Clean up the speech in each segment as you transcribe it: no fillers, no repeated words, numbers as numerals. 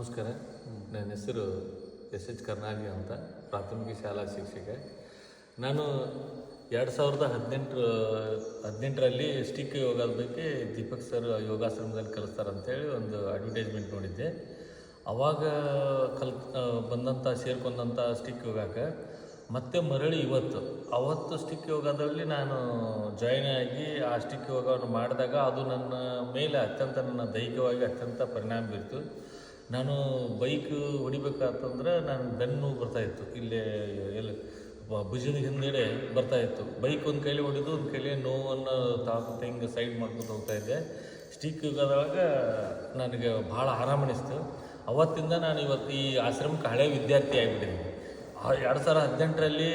ನಮಸ್ಕಾರ. ನನ್ನ ಹೆಸರು ಎಸ್ ಎಚ್ ಕರ್ನಾಗಿ ಅಂತ, ಪ್ರಾಥಮಿಕ ಶಾಲಾ ಶಿಕ್ಷಕ. ನಾನು 2018ರಲ್ಲಿ ಸ್ಟಿಕ್ ಯೋಗದ ಬಗ್ಗೆ ದೀಪಕ್ ಸರ್ ಯೋಗಾಶ್ರಮದಲ್ಲಿ ಕಲಿಸ್ತಾರಂತೇಳಿ ಒಂದು ಅಡ್ವರ್ಟೈಸ್ಮೆಂಟ್ ನೋಡಿದ್ದೆ. ಅವಾಗ ಬಂದಂಥ ಸೇರ್ಕೊಂಡಂಥ ಸ್ಟಿಕ್ ಯೋಗಕ್ಕೆ ಮತ್ತೆ ಮರಳಿ ಅವತ್ತು ಸ್ಟಿಕ್ ಯೋಗದಲ್ಲಿ ನಾನು ಜಾಯ್ನ್ ಆಗಿ ಆ ಸ್ಟಿಕ್ ಯೋಗವನ್ನು ಮಾಡಿದಾಗ ಅದು ನನ್ನ ಮೇಲೆ ನನ್ನ ದೈಹಿಕವಾಗಿ ಅತ್ಯಂತ ಪರಿಣಾಮ ಬೀರ್ತು. ನಾನು ಬೈಕ್ ಹೊಡಿಬೇಕಾತಂದ್ರೆ ನಾನು ಬೆನ್ನು ಬರ್ತಾಯಿತ್ತು, ಇಲ್ಲೇ ಭುಜದ ಹಿಂದೆಡೆ ಬರ್ತಾಯಿತ್ತು. ಬೈಕ್ ಒಂದು ಕೈಲಿ ಹೊಡಿದು ಒಂದು ಕೈಲಿ ನೋವನ್ನು ತಾಕುತ್ತೆ, ಹಿಂಗೆ ಸೈಡ್ ಮಾಡ್ಕೊಂಡು ಹೋಗ್ತಾಯಿದ್ದೆ. ಸ್ಟಿಕ್ ಯುಗದೊಳಗೆ ನನಗೆ ಭಾಳ ಆರಾಮ ಅನಿಸ್ತು. ಅವತ್ತಿಂದ ನಾನು ಇವತ್ತು ಈ ಆಶ್ರಮಕ್ಕೆ ಹಳೆ ವಿದ್ಯಾರ್ಥಿ ಆಗಿಬಿಟ್ಟಿದ್ದೀನಿ. 2018ರಲ್ಲಿ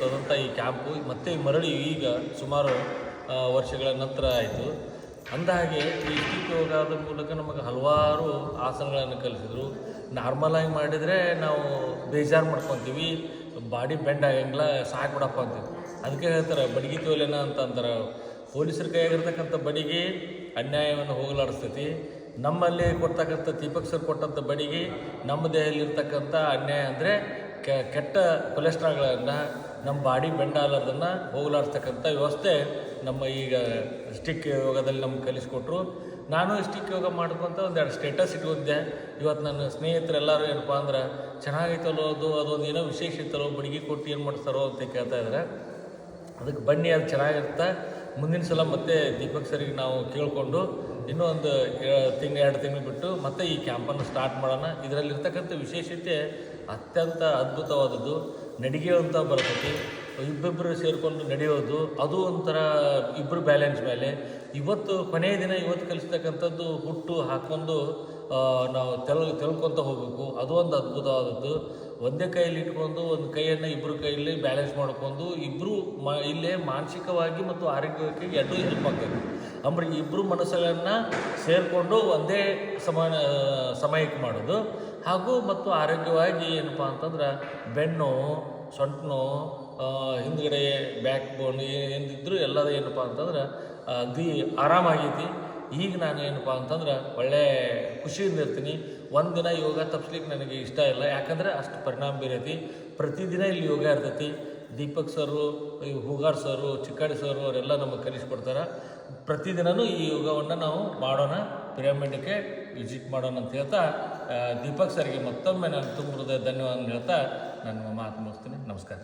ತಂದಂಥ ಈ ಕ್ಯಾಂಪು ಮತ್ತೆ ಮರಳಿ ಈಗ ಸುಮಾರು ವರ್ಷಗಳ ನಂತರ ಆಯಿತು. ಅಂದಹಾಗೆ ಈ ಸ್ಟಿಕ್ ಯೋಗದ ಮೂಲಕ ನಮಗೆ ಹಲವಾರು ಆಸನಗಳನ್ನು ಕಲಿಸಿದ್ರು. ನಾರ್ಮಲಾಗಿ ಮಾಡಿದರೆ ನಾವು ಬೇಜಾರು ಮಾಡ್ಕೊತೀವಿ, ಬಾಡಿ ಬೆಂಡ್ ಆಗಂಗಿಲ್ಲ, ಸಾಕ್ಬಿಡಪ್ಪ ಅಂತೀವಿ. ಅದಕ್ಕೆ ಹೇಳ್ತಾರೆ ಬಡಿಗೆ ತೋಲೆನ ಅಂತ ಅಂತಾರೆ. ಪೊಲೀಸರ ಕೈಯಾಗಿರ್ತಕ್ಕಂಥ ಬಡಿಗೆ ಅನ್ಯಾಯವನ್ನು ಹೋಗಲಾಡಿಸ್ತೈತಿ. ನಮ್ಮಲ್ಲಿ ಕೊಡ್ತಕ್ಕಂಥ ದೀಪಕ್ ಸರ್ ಕೊಟ್ಟಂಥ ಬಡಿಗೆ ನಮ್ಮ ದೇಹದಲ್ಲಿರ್ತಕ್ಕಂಥ ಅನ್ಯಾಯ ಅಂದರೆ ಕೆಟ್ಟ ಕೊಲೆಸ್ಟ್ರಾಲ್ಗಳನ್ನು ನಮ್ಮ ಬಾಡಿ ಬೆಂಡ್ ಆಗಲಾರ್ದನ್ನು ಹೋಗಲಾಡಿಸ್ತಕ್ಕಂಥ ವ್ಯವಸ್ಥೆ ನಮ್ಮ ಈಗ ಸ್ಟಿಕ್ ಯೋಗದಲ್ಲಿ ನಮ್ಗೆ ಕಲಿಸ್ಕೊಟ್ರು. ನಾನು ಸ್ಟಿಕ್ ಯೋಗ ಮಾಡ್ಕೊತ ಒಂದೆರಡು ಸ್ಟೇಟಸ್ ಇಟ್ಕೊಂಡಿದ್ದೆ. ಇವತ್ತು ನನ್ನ ಸ್ನೇಹಿತರೆಲ್ಲರೂ ಏನಪ್ಪ ಅಂದ್ರೆ ಚೆನ್ನಾಗೈತಲ್ಲೋ ಅದೊಂದು ಏನೋ ವಿಶೇಷ ಇತ್ತಲ್ಲೋ, ಬಡಿಗೆ ಕೊಟ್ಟು ಏನು ಮಾಡ್ತಾರೋ ಅಂತ ಕೇಳ್ತಾ ಇದ್ದಾರೆ. ಅದಕ್ಕೆ ಬನ್ನಿ, ಅದು ಚೆನ್ನಾಗಿರುತ್ತೆ. ಮುಂದಿನ ಸಲ ಮತ್ತೆ ದೀಪಕ್ ಸರಿಗೆ ನಾವು ಕೇಳಿಕೊಂಡು ಇನ್ನೂ ಒಂದು 2 ತಿಂಗಳು ಬಿಟ್ಟು ಮತ್ತೆ ಈ ಕ್ಯಾಂಪನ್ನು ಸ್ಟಾರ್ಟ್ ಮಾಡೋಣ. ಇದರಲ್ಲಿರ್ತಕ್ಕಂಥ ವಿಶೇಷತೆ ಅತ್ಯಂತ ಅದ್ಭುತವಾದದ್ದು. ನಡಿಗೆ ಅಂತ ಬರ್ತೈತಿ, ಇಬ್ಬಿಬ್ಬರು ಸೇರಿಕೊಂಡು ನಡೆಯೋದು, ಅದು ಒಂಥರ ಇಬ್ಬರು ಬ್ಯಾಲೆನ್ಸ್ ಮೇಲೆ. ಇವತ್ತು ಕೊನೆಯ ದಿನ ಇವತ್ತು ಕಲಿಸ್ತಕ್ಕಂಥದ್ದು ಹುಟ್ಟು ಹಾಕ್ಕೊಂಡು ನಾವು ತೆಳ್ಕೊತ ಹೋಗಬೇಕು. ಅದು ಒಂದು ಅದ್ಭುತವಾದದ್ದು. ಒಂದೇ ಕೈಯಲ್ಲಿ ಇಟ್ಕೊಂಡು ಒಂದು ಕೈಯನ್ನು ಇಬ್ಬರು ಕೈಯಲ್ಲಿ ಬ್ಯಾಲೆನ್ಸ್ ಮಾಡ್ಕೊಂಡು ಇಬ್ಬರು ಇಲ್ಲೇ ಮಾನಸಿಕವಾಗಿ ಮತ್ತು ಆರೋಗ್ಯಕ್ಕೆ ಎರಡೂ ಹೆಲ್ಪ್ ಆಗ್ತದೆ. ಅಂದ್ರೆ ಇಬ್ಬರು ಮನಸ್ಸುಗಳನ್ನು ಸೇರಿಕೊಂಡು ಒಂದೇ ಸಮಯಕ್ಕೆ ಮಾಡೋದು ಹಾಗೂ ಮತ್ತು ಆರೋಗ್ಯವಾಗಿ ಏನಪ್ಪ ಅಂತಂದ್ರೆ ಬೆನ್ನು, ಸೊಂಟ ನೋವು, ಹಿಂದ್ಗಡೆ ಬ್ಯಾಕ್ ಬೋನ್ ಏನಿದ್ರು ಎಲ್ಲದ ಏನಪ್ಪ ಅಂತಂದ್ರೆ ಅಗದಿ ಆರಾಮಾಗೈತಿ. ಈಗ ನಾನು ಏನಪ್ಪ ಅಂತಂದ್ರೆ ಒಳ್ಳೆ ಖುಷಿಯಿಂದ ಇರ್ತೀನಿ. ಒಂದಿನ ಯೋಗ ತಪ್ಪಿಸ್ಲಿಕ್ಕೆ ನನಗೆ ಇಷ್ಟ ಇಲ್ಲ, ಯಾಕಂದರೆ ಅಷ್ಟು ಪರಿಣಾಮ ಬೀರೈತಿ. ಪ್ರತಿದಿನ ಇಲ್ಲಿ ಯೋಗ ಇರ್ತೈತಿ. ದೀಪಕ್ ಸರು, ಹೂಗಾರ್ ಸರು, ಚಿಕ್ಕಾಡಿ ಸರು ಅವರೆಲ್ಲ ನಮಗೆ ಕಲಿಸ್ಕೊಡ್ತಾರೆ. ಪ್ರತಿದಿನವೂ ಈ ಯೋಗವನ್ನು ನಾವು ಮಾಡೋಣ, ಪಿರಮಿಡ್ಗೆ ವಿಸಿಟ್ ಮಾಡೋಣ ಅಂತ ಹೇಳ್ತಾ ದೀಪಕ್ ಸರ್ಗೆ ಮತ್ತೊಮ್ಮೆ ನಾನು ತುಂಬ ಹೃದಯ ಧನ್ಯವಾದ ಹೇಳ್ತಾ ನನ್ನ ಮಾತು ಮುಗಿಸ್ತೀನಿ. ನಮಸ್ಕಾರ.